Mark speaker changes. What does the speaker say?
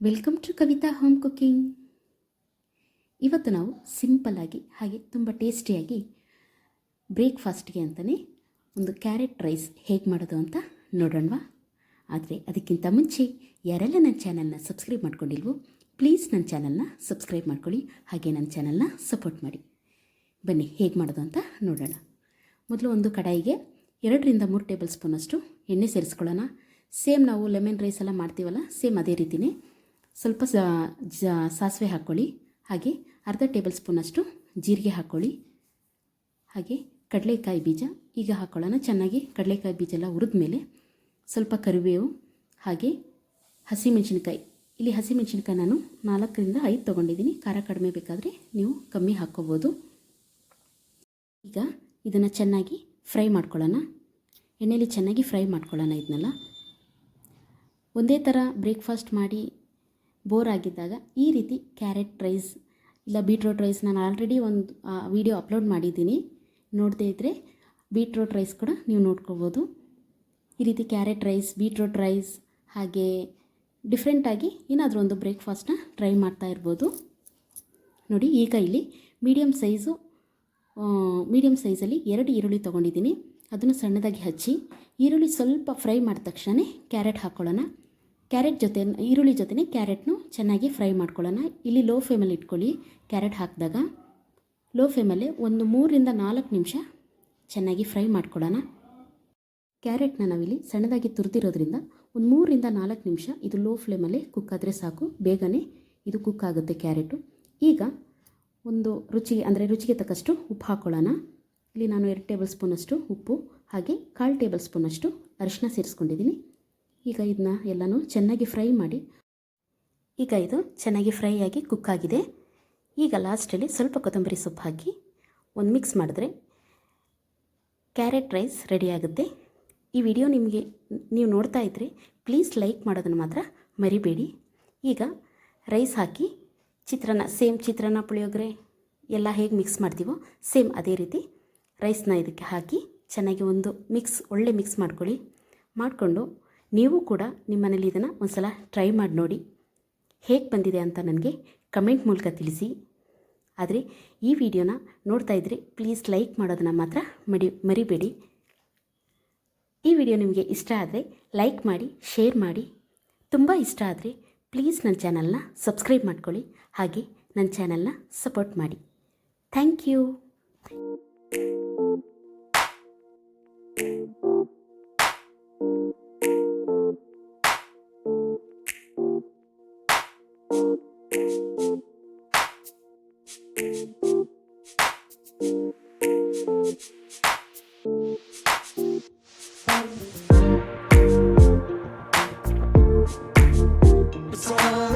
Speaker 1: Welcome to Kavitha home cooking. ಇವತ್ತು ನಾವು ಸಿಂಪಲ್ಲಾಗಿ ಹಾಗೆ ತುಂಬ ಟೇಸ್ಟಿಯಾಗಿ ಬ್ರೇಕ್ಫಾಸ್ಟ್ಗೆ ಅಂತಲೇ ಒಂದು ಕ್ಯಾರೆಟ್ ರೈಸ್ ಹೇಗೆ ಮಾಡೋದು ಅಂತ ನೋಡೋಣವಾ. ಆದರೆ ಅದಕ್ಕಿಂತ ಮುಂಚೆ ಯಾರೆಲ್ಲ ನನ್ನ ಚಾನಲ್ನ ಸಬ್ಸ್ಕ್ರೈಬ್ ಮಾಡ್ಕೊಂಡಿಲ್ವೋ ಪ್ಲೀಸ್ ನನ್ನ ಚಾನಲ್ನ ಸಬ್ಸ್ಕ್ರೈಬ್ ಮಾಡ್ಕೊಳ್ಳಿ, ಹಾಗೆ ನನ್ನ ಚಾನಲ್ನ ಸಪೋರ್ಟ್ ಮಾಡಿ. ಬನ್ನಿ ಹೇಗೆ ಮಾಡೋದು ಅಂತ ನೋಡೋಣ. ಮೊದಲು ಒಂದು ಕಡಾಯಿಗೆ 2-3 ಟೇಬಲ್ ಸ್ಪೂನಷ್ಟು ಎಣ್ಣೆ ಸೇರಿಸ್ಕೊಳ್ಳೋಣ. ಸೇಮ್ ನಾವು ಲೆಮನ್ ರೈಸ್ ಎಲ್ಲ ಮಾಡ್ತೀವಲ್ಲ, ಸೇಮ್ ಅದೇ ರೀತಿಯೇ ಸ್ವಲ್ಪ ಸಾಸಿವೆ ಹಾಕ್ಕೊಳ್ಳಿ, ಹಾಗೆ ಅರ್ಧ ಟೇಬಲ್ ಸ್ಪೂನಷ್ಟು ಜೀರಿಗೆ ಹಾಕ್ಕೊಳ್ಳಿ, ಹಾಗೆ ಕಡಲೆಕಾಯಿ ಬೀಜ ಈಗ ಹಾಕ್ಕೊಳ್ಳೋಣ. ಚೆನ್ನಾಗಿ ಕಡಲೆಕಾಯಿ ಬೀಜ ಎಲ್ಲ ಹುರಿದ ಮೇಲೆ ಸ್ವಲ್ಪ ಕರಿಬೇವು, ಹಾಗೆ ಹಸಿಮೆಣಸಿನ್ಕಾಯಿ. ಇಲ್ಲಿ ಹಸಿಮೆಣಸಿನ್ಕಾಯಿ ನಾನು 4-5 ತೊಗೊಂಡಿದ್ದೀನಿ. ಖಾರ ಕಡಿಮೆ ಬೇಕಾದರೆ ನೀವು ಕಮ್ಮಿ ಹಾಕ್ಕೋಬೋದು. ಈಗ ಇದನ್ನು ಚೆನ್ನಾಗಿ ಫ್ರೈ ಮಾಡ್ಕೊಳ್ಳೋಣ. ಎಣ್ಣೆಯಲ್ಲಿ ಚೆನ್ನಾಗಿ ಫ್ರೈ ಮಾಡ್ಕೊಳ್ಳೋಣ. ಇದನ್ನೆಲ್ಲ ಒಂದೇ ಥರ ಬ್ರೇಕ್ಫಾಸ್ಟ್ ಮಾಡಿ ಬೋರ್ ಆಗಿದ್ದಾಗ ಈ ರೀತಿ ಕ್ಯಾರೆಟ್ ರೈಸ್ ಇಲ್ಲ ಬೀಟ್ರೋಟ್ ರೈಸ್ ನಾನು ಆಲ್ರೆಡಿ ಒಂದು ವಿಡಿಯೋ ಅಪ್ಲೋಡ್ ಮಾಡಿದ್ದೀನಿ. ನೋಡದೇ ಇದ್ದರೆ ಬೀಟ್ರೋಟ್ ರೈಸ್ ಕೂಡ ನೀವು ನೋಡ್ಕೋಬೋದು. ಈ ರೀತಿ ಕ್ಯಾರೆಟ್ ರೈಸ್, ಬೀಟ್ರೋಟ್ ರೈಸ್, ಹಾಗೆ ಡಿಫ್ರೆಂಟಾಗಿ ಏನಾದರೂ ಒಂದು ಬ್ರೇಕ್ಫಾಸ್ಟ್ನ ಟ್ರೈ ಮಾಡ್ತಾ ಇರ್ಬೋದು. ನೋಡಿ, ಈಗ ಇಲ್ಲಿ ಮೀಡಿಯಮ್ ಸೈಜಲ್ಲಿ 2 ಈರುಳ್ಳಿ ತೊಗೊಂಡಿದ್ದೀನಿ. ಅದನ್ನು ಸಣ್ಣದಾಗಿ ಹಚ್ಚಿ ಈರುಳ್ಳಿ ಸ್ವಲ್ಪ ಫ್ರೈ ಮಾಡಿದ ತಕ್ಷಣ ಕ್ಯಾರೆಟ್ ಹಾಕ್ಕೊಳ್ಳೋಣ. ಈರುಳ್ಳಿ ಜೊತೆನೇ ಕ್ಯಾರೆಟ್ನು ಚೆನ್ನಾಗಿ ಫ್ರೈ ಮಾಡ್ಕೊಳ್ಳೋಣ. ಇಲ್ಲಿ ಲೋ ಫ್ಲೇಮಲ್ಲಿ ಇಟ್ಕೊಳ್ಳಿ. ಕ್ಯಾರೆಟ್ ಹಾಕಿದಾಗ ಲೋ ಫ್ಲೇಮಲ್ಲೇ ಒಂದು 3-4 ನಿಮಿಷ ಚೆನ್ನಾಗಿ ಫ್ರೈ ಮಾಡ್ಕೊಳ್ಳೋಣ. ಕ್ಯಾರೆಟ್ನ ನಾವಿಲ್ಲಿ ಸಣ್ಣದಾಗಿ ತುರಿದಿರೋದ್ರಿಂದ ಒಂದು 3-4 ನಿಮಿಷ ಇದು ಲೋ ಫ್ಲೇಮಲ್ಲೇ ಕುಕ್ ಆದರೆ ಸಾಕು, ಬೇಗನೆ ಇದು ಕುಕ್ ಆಗುತ್ತೆ ಕ್ಯಾರೆಟು. ಈಗ ಒಂದು ರುಚಿಗೆ ತಕ್ಕಷ್ಟು ಉಪ್ಪು ಹಾಕ್ಕೊಳ್ಳೋಣ. ಇಲ್ಲಿ ನಾನು 2 ಟೇಬಲ್ ಸ್ಪೂನಷ್ಟು ಉಪ್ಪು, ಹಾಗೆ 1/4 ಟೇಬಲ್ ಸ್ಪೂನಷ್ಟು ಅರಿಶಿನ ಸೇರಿಸ್ಕೊಂಡಿದ್ದೀನಿ. ಈಗ ಇದನ್ನ ಎಲ್ಲನೂ ಚೆನ್ನಾಗಿ ಫ್ರೈ ಮಾಡಿ. ಈಗ ಇದು ಚೆನ್ನಾಗಿ ಫ್ರೈ ಆಗಿ ಕುಕ್ ಆಗಿದೆ. ಈಗ ಲಾಸ್ಟಲ್ಲಿ ಸ್ವಲ್ಪ ಕೊತ್ತಂಬರಿ ಸೊಪ್ಪು ಹಾಕಿ ಒಂದು ಮಿಕ್ಸ್ ಮಾಡಿದ್ರೆ ಕ್ಯಾರೆಟ್ ರೈಸ್ ರೆಡಿ ಆಗುತ್ತೆ. ಈ ವಿಡಿಯೋ ನೀವು ನೋಡ್ತಾ ಇದ್ದರೆ ಪ್ಲೀಸ್ ಲೈಕ್ ಮಾಡೋದನ್ನು ಮಾತ್ರ ಮರಿಬೇಡಿ. ಈಗ ರೈಸ್ ಹಾಕಿ ಚಿತ್ರಾನ್ನ ಪುಳಿಯೋಗರೆ ಎಲ್ಲ ಹೇಗೆ ಮಿಕ್ಸ್ ಮಾಡ್ತೀವೋ ಸೇಮ್ ಅದೇ ರೀತಿ ರೈಸ್ನ ಇದಕ್ಕೆ ಹಾಕಿ ಚೆನ್ನಾಗಿ ಒಳ್ಳೆ ಮಿಕ್ಸ್ ಮಾಡಿಕೊಂಡು ನೀವು ಕೂಡ ನಿಮ್ಮ ಮನೇಲಿ ಇದನ್ನು ಒಂದು ಸಲ ಟ್ರೈ ಮಾಡಿ ನೋಡಿ. ಹೇಗೆ ಬಂದಿದೆ ಅಂತ ನನಗೆ ಕಮೆಂಟ್ ಮೂಲಕ ತಿಳಿಸಿ. ಆದರೆ ಈ ವಿಡಿಯೋನ ನೋಡ್ತಾ ಇದ್ದರೆ ಪ್ಲೀಸ್ ಲೈಕ್ ಮಾಡೋದನ್ನು ಮಾತ್ರ ಮರಿಬೇಡಿ. ಈ ವಿಡಿಯೋ ನಿಮಗೆ ಇಷ್ಟ ಆದರೆ ಲೈಕ್ ಮಾಡಿ, ಶೇರ್ ಮಾಡಿ. ತುಂಬ ಇಷ್ಟ ಆದರೆ ಪ್ಲೀಸ್ ನನ್ನ ಚಾನಲ್ನ ಸಬ್ಸ್ಕ್ರೈಬ್ ಮಾಡ್ಕೊಳ್ಳಿ, ಹಾಗೆ ನನ್ನ ಚಾನಲ್ನ ಸಪೋರ್ಟ್ ಮಾಡಿ. Thank you.
Speaker 2: It's all